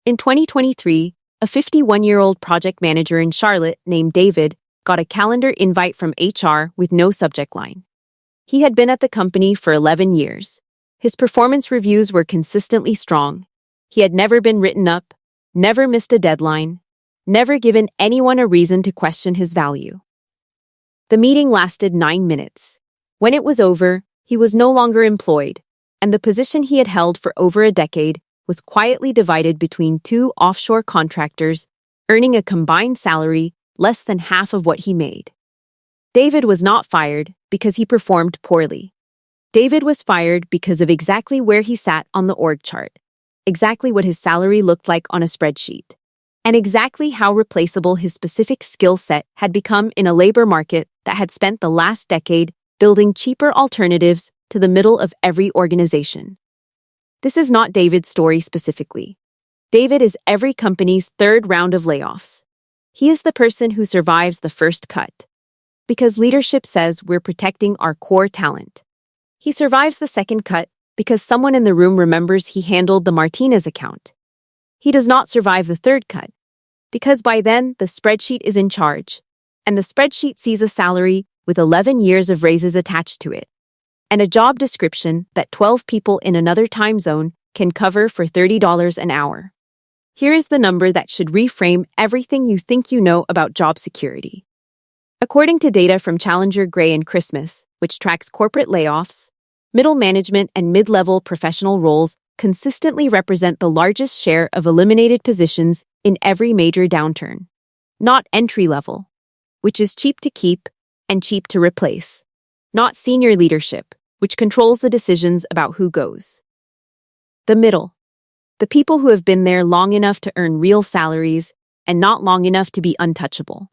In 2023, a 51-year-old project manager in Charlotte named David got a calendar invite from HR with no subject line. He had been at the company for 11 years. His performance reviews were consistently strong. He had never been written up, never missed a deadline, never given anyone a reason to question his value. The meeting lasted 9 minutes. When it was over, he was no longer employed, and the position he had held for over a decade was quietly divided between two offshore contractors, earning a combined salary less than half of what he made. David was not fired because he performed poorly. David was fired because of exactly where he sat on the org chart, exactly what his salary looked like on a spreadsheet, and exactly how replaceable his specific skill set had become in a labor market that had spent the last decade building cheaper alternatives to the middle of every organization. This is not David's story specifically. David is every company's third round of layoffs. He is the person who survives the first cut, because leadership says we're protecting our core talent. He survives the second cut because someone in the room remembers he handled the Martinez account. He does not survive the third cut, because by then the spreadsheet is in charge, and the spreadsheet sees a salary with 11 years of raises attached to it, and a job description that 12 people in another time zone can cover for $30 an hour. Here is the number that should reframe everything you think you know about job security. According to data from Challenger Gray and Christmas, which tracks corporate layoffs, middle management and mid-level professional roles consistently represent the largest share of eliminated positions in every major downturn. Not entry-level, which is cheap to keep and cheap to replace. Not senior leadership, which controls the decisions about who goes. The middle. The people who have been there long enough to earn real salaries and not long enough to be untouchable.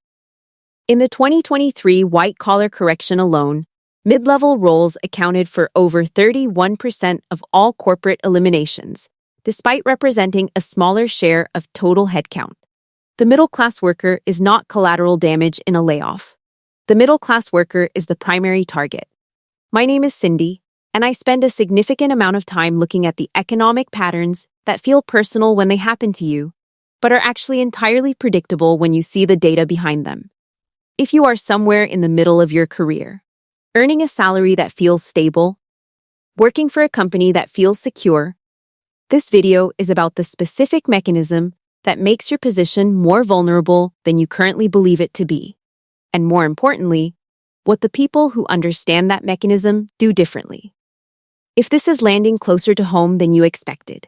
In the 2023 white-collar correction alone, mid-level roles accounted for over 31% of all corporate eliminations, despite representing a smaller share of total headcount. The middle-class worker is not collateral damage in a layoff. The middle-class worker is the primary target. My name is Cindy, and I spend a significant amount of time looking at the economic patterns that feel personal when they happen to you, but are actually entirely predictable when you see the data behind them. If you are somewhere in the middle of your career, earning a salary that feels stable, working for a company that feels secure, this video is about the specific mechanism that makes your position more vulnerable than you currently believe it to be. And more importantly, what the people who understand that mechanism do differently. If this is landing closer to home than you expected,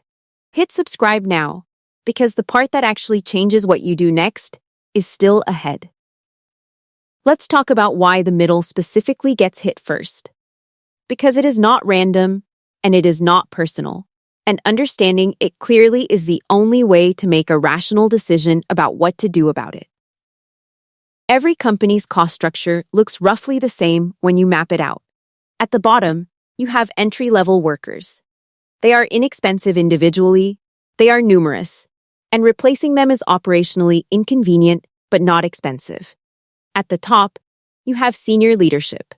hit subscribe now, because the part that actually changes what you do next is still ahead. Let's talk about why the middle specifically gets hit first. Because it is not random, and it is not personal, and understanding it clearly is the only way to make a rational decision about what to do about it. Every company's cost structure looks roughly the same when you map it out. At the bottom, you have entry-level workers. They are inexpensive individually, they are numerous, and replacing them is operationally inconvenient but not expensive. At the top, you have senior leadership.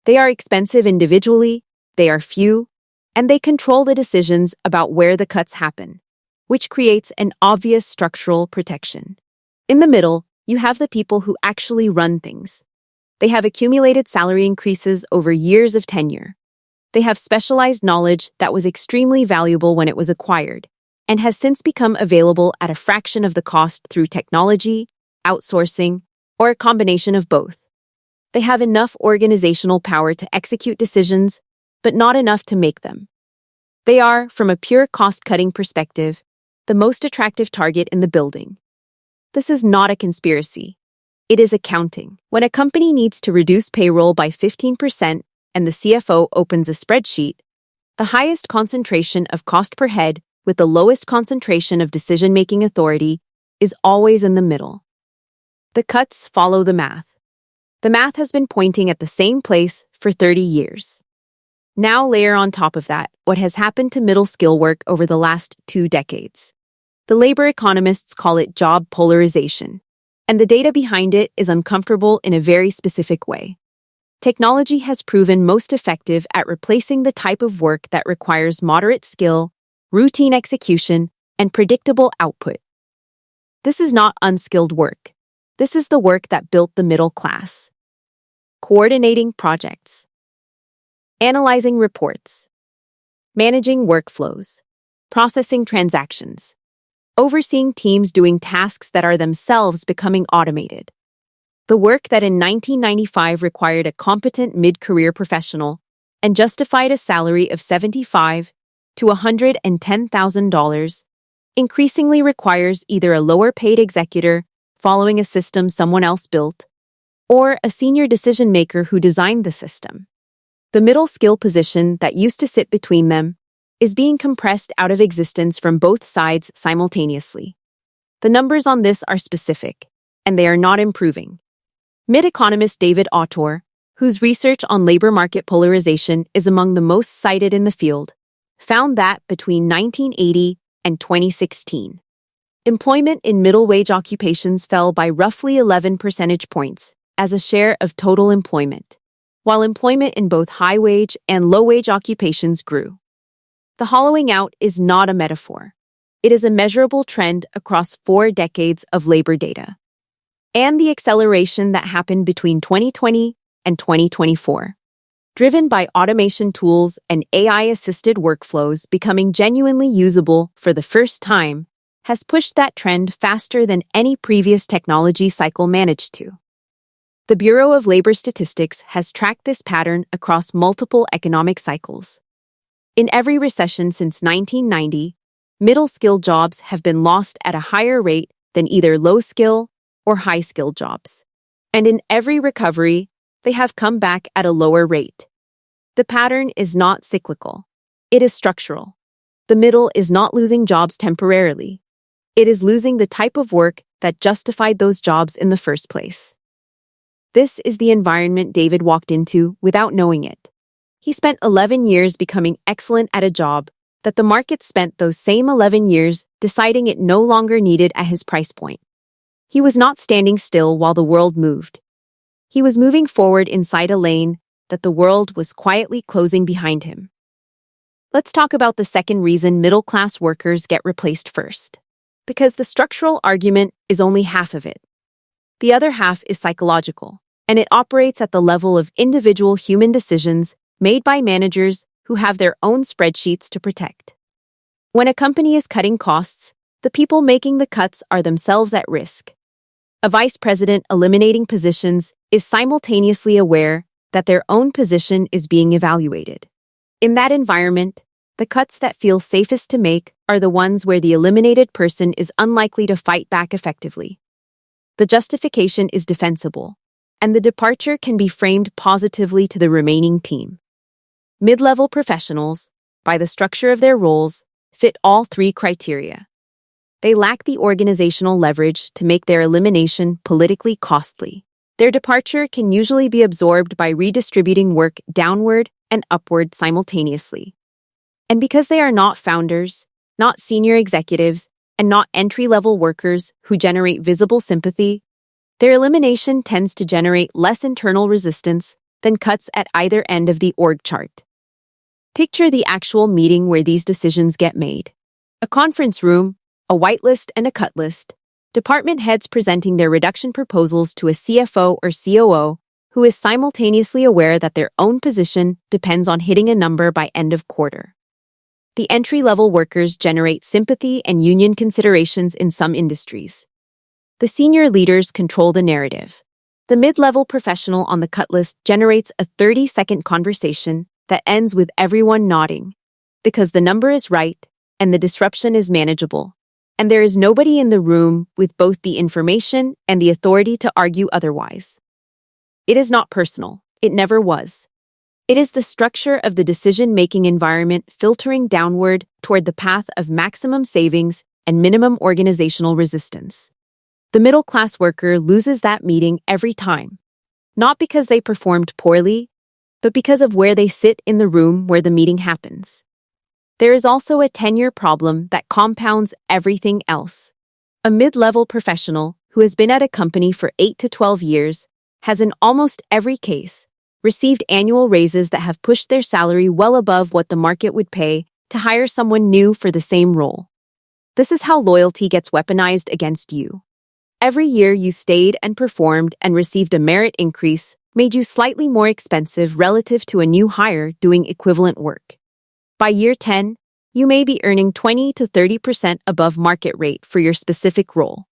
They are expensive individually, they are few, and they control the decisions about where the cuts happen, which creates an obvious structural protection. In the middle, you have the people who actually run things. They have accumulated salary increases over years of tenure. They have specialized knowledge that was extremely valuable when it was acquired, and has since become available at a fraction of the cost through technology, outsourcing, or a combination of both. They have enough organizational power to execute decisions, but not enough to make them. They are, from a pure cost-cutting perspective, the most attractive target in the building. This is not a conspiracy. It is accounting. When a company needs to reduce payroll by 15% and the CFO opens a spreadsheet, the highest concentration of cost per head with the lowest concentration of decision-making authority is always in the middle. The cuts follow the math. The math has been pointing at the same place for 30 years. Now layer on top of that what has happened to middle skill work over the last 2 decades. The labor economists call it job polarization, and the data behind it is uncomfortable in a very specific way. Technology has proven most effective at replacing the type of work that requires moderate skill, routine execution, and predictable output. This is not unskilled work. This is the work that built the middle class. Coordinating projects, analyzing reports, managing workflows, processing transactions, overseeing teams doing tasks that are themselves becoming automated. The work that in 1995 required a competent mid-career professional and justified a salary of $75,000 to $110,000 increasingly requires either a lower-paid executor following a system someone else built or a senior decision-maker who designed the system. The middle skill position that used to sit between them is being compressed out of existence from both sides simultaneously. The numbers on this are specific, and they are not improving. Mid-economist David Autor, whose research on labor market polarization is among the most cited in the field, found that between 1980 and 2016, employment in middle-wage occupations fell by roughly 11 percentage points as a share of total employment, while employment in both high-wage and low-wage occupations grew. The hollowing out is not a metaphor. It is a measurable trend across 4 decades of labor data. And the acceleration that happened between 2020 and 2024, driven by automation tools and AI-assisted workflows becoming genuinely usable for the first time, has pushed that trend faster than any previous technology cycle managed to. The Bureau of Labor Statistics has tracked this pattern across multiple economic cycles. In every recession since 1990, middle-skill jobs have been lost at a higher rate than either low-skill or high-skill jobs. And in every recovery, they have come back at a lower rate. The pattern is not cyclical. It is structural. The middle is not losing jobs temporarily. It is losing the type of work that justified those jobs in the first place. This is the environment David walked into without knowing it. He spent 11 years becoming excellent at a job that the market spent those same 11 years deciding it no longer needed at his price point. He was not standing still while the world moved. He was moving forward inside a lane that the world was quietly closing behind him. Let's talk about the second reason middle-class workers get replaced first. Because the structural argument is only half of it. The other half is psychological, and it operates at the level of individual human decisions made by managers who have their own spreadsheets to protect. When a company is cutting costs, the people making the cuts are themselves at risk. A vice president eliminating positions is simultaneously aware that their own position is being evaluated. In that environment, the cuts that feel safest to make are the ones where the eliminated person is unlikely to fight back effectively. The justification is defensible, and the departure can be framed positively to the remaining team. Mid-level professionals, by the structure of their roles, fit all 3 criteria. They lack the organizational leverage to make their elimination politically costly. Their departure can usually be absorbed by redistributing work downward and upward simultaneously. And because they are not founders, not senior executives, and not entry-level workers who generate visible sympathy, their elimination tends to generate less internal resistance than cuts at either end of the org chart. Picture the actual meeting where these decisions get made. A conference room, a whitelist and a cut list, department heads presenting their reduction proposals to a CFO or COO who is simultaneously aware that their own position depends on hitting a number by end of quarter. The entry-level workers generate sympathy and union considerations in some industries. The senior leaders control the narrative. The mid-level professional on the cut list generates a 30-second conversation that ends with everyone nodding, because the number is right and the disruption is manageable, and there is nobody in the room with both the information and the authority to argue otherwise. It is not personal. It never was. It is the structure of the decision-making environment filtering downward toward the path of maximum savings and minimum organizational resistance. The middle-class worker loses that meeting every time, not because they performed poorly, but because of where they sit in the room where the meeting happens. There is also a tenure problem that compounds everything else. A mid-level professional who has been at a company for 8 to 12 years has in almost every case received annual raises that have pushed their salary well above what the market would pay to hire someone new for the same role. This is how loyalty gets weaponized against you. Every year you stayed and performed and received a merit increase made you slightly more expensive relative to a new hire doing equivalent work. By year 10, you may be earning 20 to 30% above market rate for your specific role,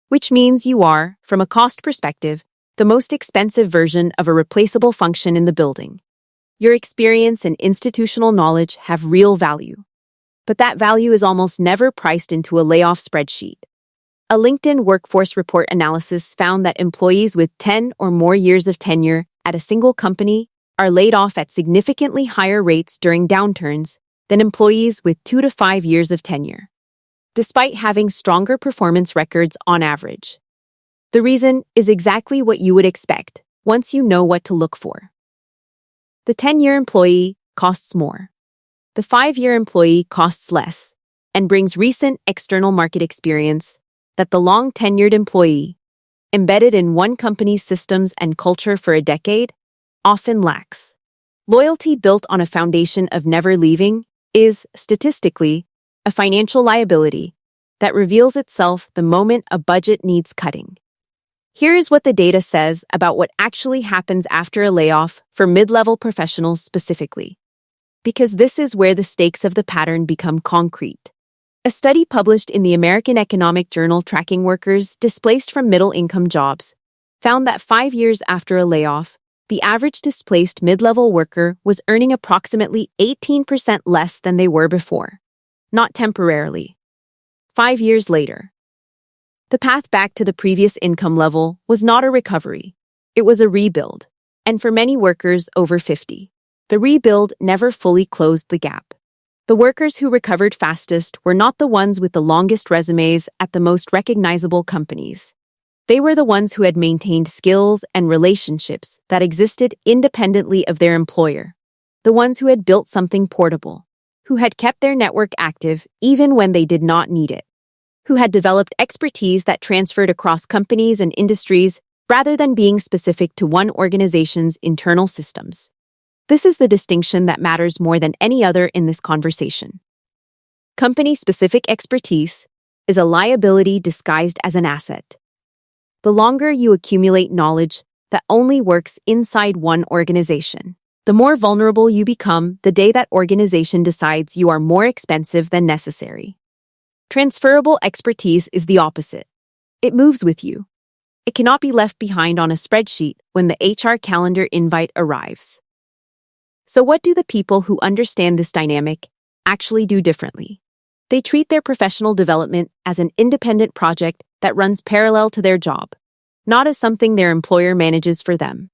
which means you are, from a cost perspective, the most expensive version of a replaceable function in the building. Your experience and institutional knowledge have real value, but that value is almost never priced into a layoff spreadsheet. A LinkedIn workforce report analysis found that employees with 10 or more years of tenure at a single company are laid off at significantly higher rates during downturns than employees with 2 to 5 years of tenure, despite having stronger performance records on average. The reason is exactly what you would expect once you know what to look for. The 10-year employee costs more. The 5-year employee costs less and brings recent external market experience that the long-tenured employee, embedded in one company's systems and culture for a decade, often lacks. Loyalty built on a foundation of never leaving is, statistically, a financial liability that reveals itself the moment a budget needs cutting. Here is what the data says about what actually happens after a layoff for mid-level professionals specifically, because this is where the stakes of the pattern become concrete. A study published in the American Economic Journal tracking workers displaced from middle-income jobs found that 5 years after a layoff, the average displaced mid-level worker was earning approximately 18% less than they were before, not temporarily. 5 years later, the path back to the previous income level was not a recovery, it was a rebuild, and for many workers over 50, the rebuild never fully closed the gap. The workers who recovered fastest were not the ones with the longest resumes at the most recognizable companies. They were the ones who had maintained skills and relationships that existed independently of their employer, the ones who had built something portable, who had kept their network active even when they did not need it, who had developed expertise that transferred across companies and industries rather than being specific to one organization's internal systems. This is the distinction that matters more than any other in this conversation. Company-specific expertise is a liability disguised as an asset. The longer you accumulate knowledge that only works inside one organization, the more vulnerable you become the day that organization decides you are more expensive than necessary. Transferable expertise is the opposite. It moves with you. It cannot be left behind on a spreadsheet when the HR calendar invite arrives. So what do the people who understand this dynamic actually do differently? They treat their professional development as an independent project that runs parallel to their job, not as something their employer manages for them.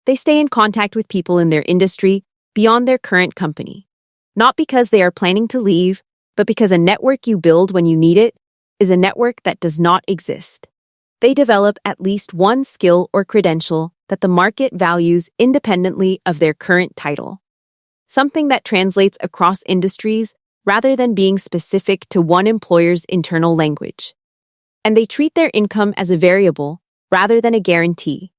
They stay in contact with people in their industry beyond their current company, not because they are planning to leave, but because a network you build when you need it is a network that does not exist. They develop at least one skill or credential that the market values independently of their current title, something that translates across industries rather than being specific to one employer's internal language. And they treat their income as a variable rather than a guarantee,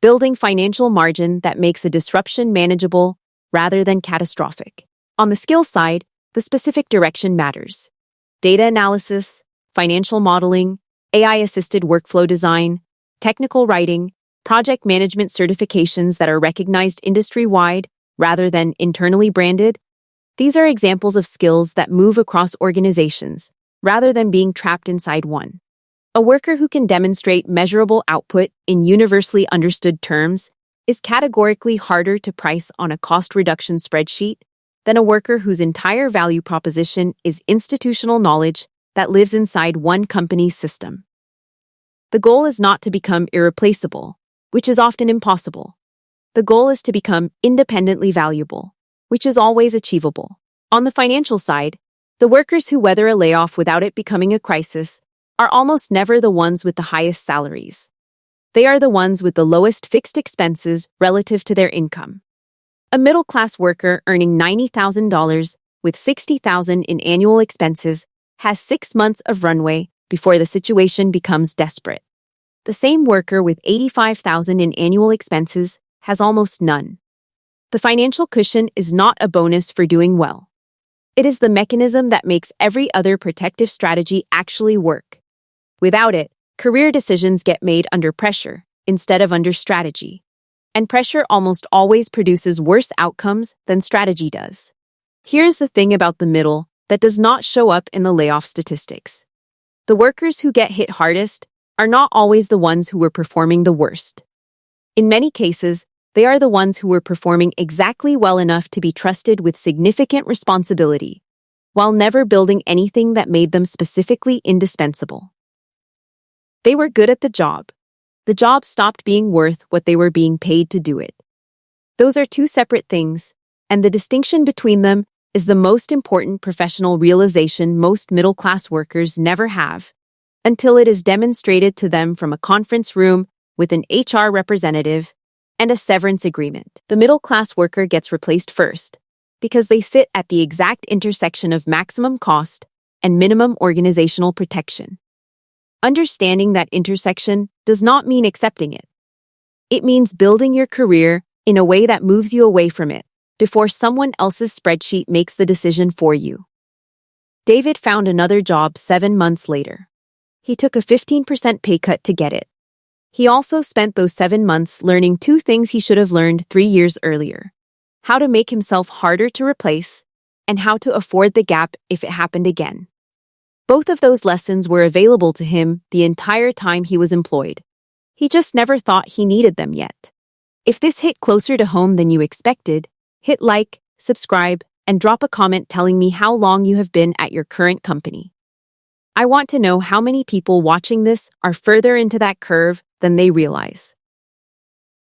building financial margin that makes a disruption manageable rather than catastrophic. On the skill side, the specific direction matters. Data analysis, financial modeling, AI-assisted workflow design, technical writing, project management certifications that are recognized industry-wide rather than internally branded. These are examples of skills that move across organizations rather than being trapped inside one. A worker who can demonstrate measurable output in universally understood terms is categorically harder to price on a cost reduction spreadsheet than a worker whose entire value proposition is institutional knowledge that lives inside one company's system. The goal is not to become irreplaceable, which is often impossible. The goal is to become independently valuable, which is always achievable. On the financial side, the workers who weather a layoff without it becoming a crisis are almost never the ones with the highest salaries. They are the ones with the lowest fixed expenses relative to their income. A middle-class worker earning $90,000 with $60,000 in annual expenses has 6 months of runway before the situation becomes desperate. The same worker with $85,000 in annual expenses has almost none. The financial cushion is not a bonus for doing well. It is the mechanism that makes every other protective strategy actually work. Without it, career decisions get made under pressure instead of under strategy. And pressure almost always produces worse outcomes than strategy does. Here's the thing about the middle that does not show up in the layoff statistics. The workers who get hit hardest are not always the ones who were performing the worst. In many cases, they are the ones who were performing exactly well enough to be trusted with significant responsibility, while never building anything that made them specifically indispensable. They were good at the job. The job stopped being worth what they were being paid to do it. Those are two separate things, and the distinction between them is the most important professional realization most middle-class workers never have, until it is demonstrated to them from a conference room with an HR representative and a severance agreement. The middle-class worker gets replaced first, because they sit at the exact intersection of maximum cost and minimum organizational protection. Understanding that intersection does not mean accepting it. It means building your career in a way that moves you away from it before someone else's spreadsheet makes the decision for you. David found another job 7 months later. He took a 15% pay cut to get it. He also spent those 7 months learning 2 things he should have learned 3 years earlier: how to make himself harder to replace and how to afford the gap if it happened again. Both of those lessons were available to him the entire time he was employed. He just never thought he needed them yet. If this hit closer to home than you expected, hit like, subscribe, and drop a comment telling me how long you have been at your current company. I want to know how many people watching this are further into that curve than they realize.